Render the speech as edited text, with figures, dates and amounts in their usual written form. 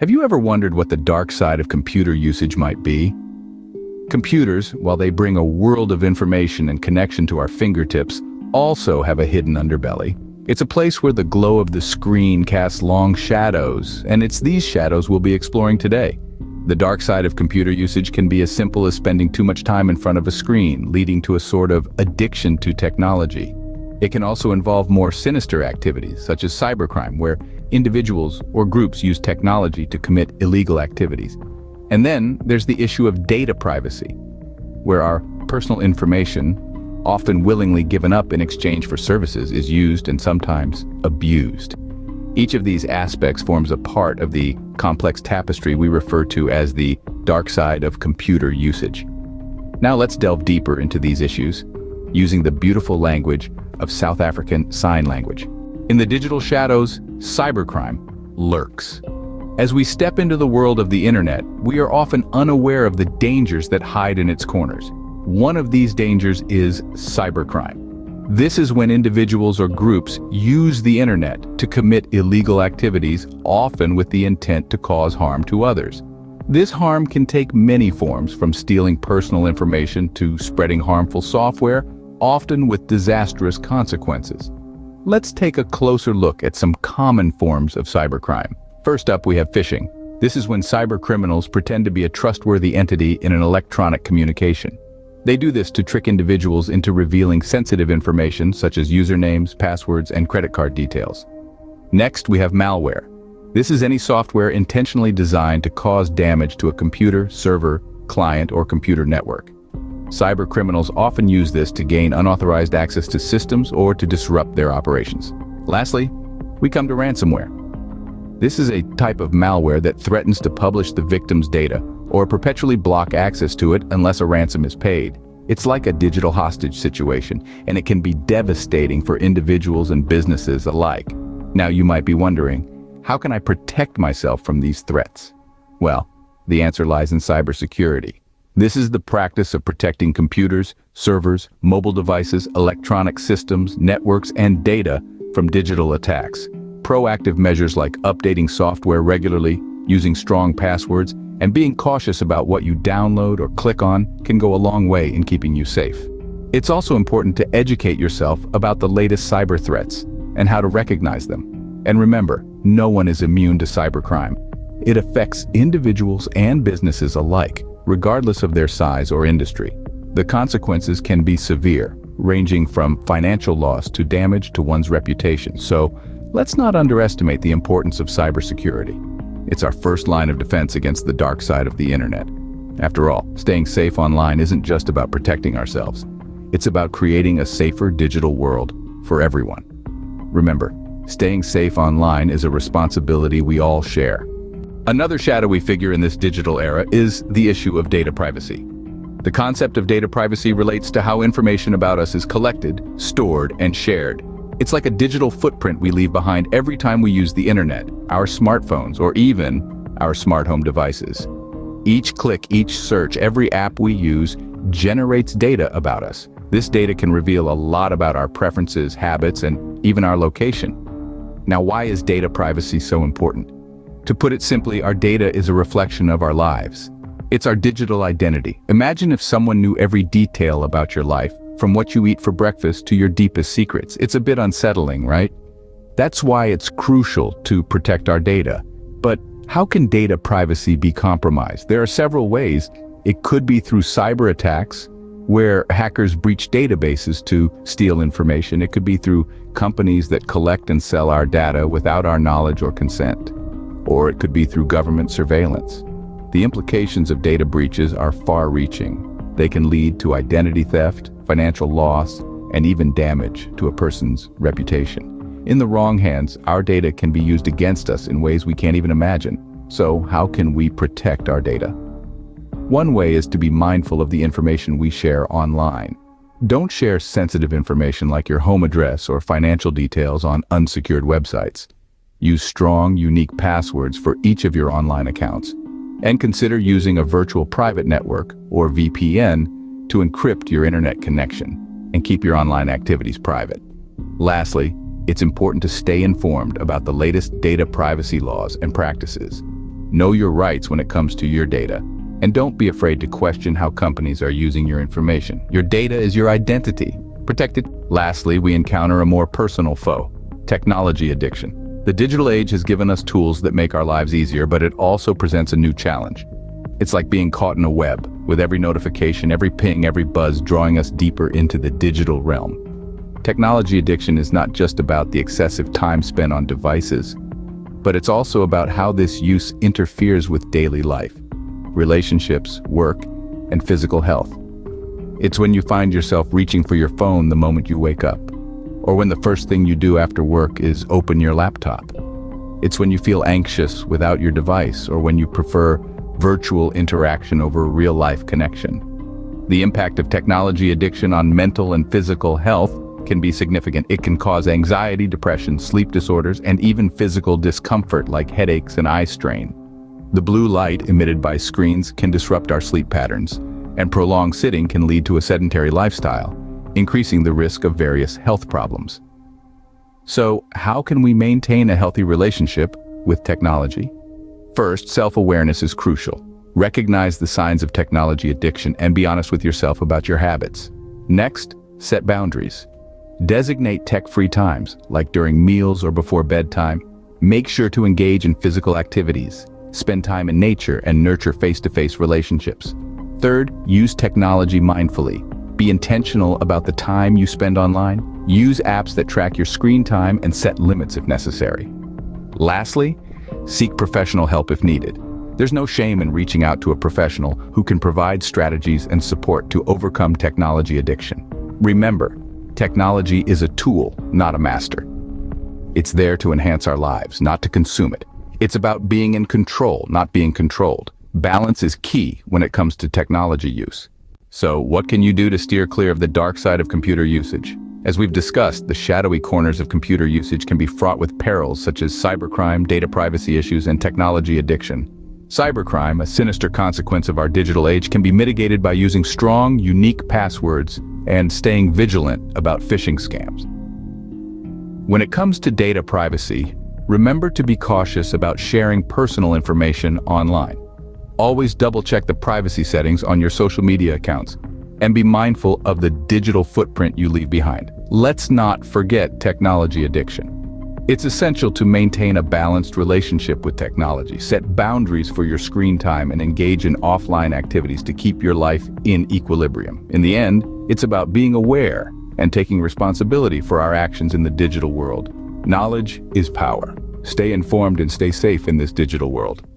Have you ever wondered what the dark side of computer usage might be? Computers, while they bring a world of information and connection to our fingertips, also have a hidden underbelly. It's a place where the glow of the screen casts long shadows, and it's these shadows we'll be exploring today. The dark side of computer usage can be as simple as spending too much time in front of a screen, leading to a sort of addiction to technology. It can also involve more sinister activities, such as cybercrime, where individuals or groups use technology to commit illegal activities. And then there's the issue of data privacy, where our personal information, often willingly given up in exchange for services, is used and sometimes abused. Each of these aspects forms a part of the complex tapestry we refer to as the dark side of computer usage. Now let's delve deeper into these issues, using the beautiful language of South African Sign Language. In the digital shadows, cybercrime lurks. As we step into the world of the internet, we are often unaware of the dangers that hide in its corners. One of these dangers is cybercrime. This is when individuals or groups use the internet to commit illegal activities, often with the intent to cause harm to others. This harm can take many forms, from stealing personal information to spreading harmful software, often with disastrous consequences. Let's take a closer look at some common forms of cybercrime. First up, we have phishing. This is when cybercriminals pretend to be a trustworthy entity in an electronic communication. They do this to trick individuals into revealing sensitive information such as usernames, passwords, and credit card details. Next, we have malware. This is any software intentionally designed to cause damage to a computer, server, client, or computer network. Cybercriminals often use this to gain unauthorized access to systems or to disrupt their operations. Lastly, we come to ransomware. This is a type of malware that threatens to publish the victim's data or perpetually block access to it unless a ransom is paid. It's like a digital hostage situation, and it can be devastating for individuals and businesses alike. Now you might be wondering, how can I protect myself from these threats? Well, the answer lies in cybersecurity. This is the practice of protecting computers, servers, mobile devices, electronic systems, networks, and data from digital attacks. Proactive measures like updating software regularly, using strong passwords, and being cautious about what you download or click on can go a long way in keeping you safe. It's also important to educate yourself about the latest cyber threats and how to recognize them. And remember, no one is immune to cybercrime. It affects individuals and businesses alike, regardless of their size or industry. The consequences can be severe, ranging from financial loss to damage to one's reputation. So, let's not underestimate the importance of cybersecurity. It's our first line of defense against the dark side of the internet. After all, staying safe online isn't just about protecting ourselves. It's about creating a safer digital world for everyone. Remember, staying safe online is a responsibility we all share. Another shadowy figure in this digital era is the issue of data privacy. The concept of data privacy relates to how information about us is collected, stored, and shared. It's like a digital footprint we leave behind every time we use the internet, our smartphones, or even our smart home devices. Each click, each search, every app we use generates data about us. This data can reveal a lot about our preferences, habits, and even our location. Now, why is data privacy so important? To put it simply, our data is a reflection of our lives. It's our digital identity. Imagine if someone knew every detail about your life, from what you eat for breakfast to your deepest secrets. It's a bit unsettling, right? That's why it's crucial to protect our data. But how can data privacy be compromised? There are several ways. It could be through cyber attacks, where hackers breach databases to steal information. It could be through companies that collect and sell our data without our knowledge or consent. Or it could be through government surveillance. The implications of data breaches are far-reaching. They can lead to identity theft, financial loss, and even damage to a person's reputation. In the wrong hands, our data can be used against us in ways we can't even imagine. So, how can we protect our data? One way is to be mindful of the information we share online. Don't share sensitive information like your home address or financial details on unsecured websites. Use strong, unique passwords for each of your online accounts. And consider using a virtual private network, or VPN, to encrypt your internet connection and keep your online activities private. Lastly, it's important to stay informed about the latest data privacy laws and practices. Know your rights when it comes to your data. And don't be afraid to question how companies are using your information. Your data is your identity. Protect it. Lastly, we encounter a more personal foe: technology addiction. The digital age has given us tools that make our lives easier, but it also presents a new challenge. It's like being caught in a web, with every notification, every ping, every buzz drawing us deeper into the digital realm. Technology addiction is not just about the excessive time spent on devices, but it's also about how this use interferes with daily life, relationships, work, and physical health. It's when you find yourself reaching for your phone the moment you wake up, or when the first thing you do after work is open your laptop. It's when you feel anxious without your device, or when you prefer virtual interaction over real-life connection. The impact of technology addiction on mental and physical health can be significant. It can cause anxiety, depression, sleep disorders, and even physical discomfort like headaches and eye strain. The blue light emitted by screens can disrupt our sleep patterns, and prolonged sitting can lead to a sedentary lifestyle, increasing the risk of various health problems. So, how can we maintain a healthy relationship with technology? First, self-awareness is crucial. Recognize the signs of technology addiction and be honest with yourself about your habits. Next, set boundaries. Designate tech-free times, like during meals or before bedtime. Make sure to engage in physical activities, spend time in nature, and nurture face-to-face relationships. Third, use technology mindfully. Be intentional about the time you spend online. Use apps that track your screen time and set limits if necessary. Lastly, seek professional help if needed. There's no shame in reaching out to a professional who can provide strategies and support to overcome technology addiction. Remember, technology is a tool, not a master. It's there to enhance our lives, not to consume it. It's about being in control, not being controlled. Balance is key when it comes to technology use. So, what can you do to steer clear of the dark side of computer usage? As we've discussed, the shadowy corners of computer usage can be fraught with perils such as cybercrime, data privacy issues, and technology addiction. Cybercrime, a sinister consequence of our digital age, can be mitigated by using strong, unique passwords and staying vigilant about phishing scams. When it comes to data privacy, remember to be cautious about sharing personal information online. Always double-check the privacy settings on your social media accounts and be mindful of the digital footprint you leave behind. Let's not forget technology addiction. It's essential to maintain a balanced relationship with technology. Set boundaries for your screen time and engage in offline activities to keep your life in equilibrium. In the end, it's about being aware and taking responsibility for our actions in the digital world. Knowledge is power. Stay informed and stay safe in this digital world.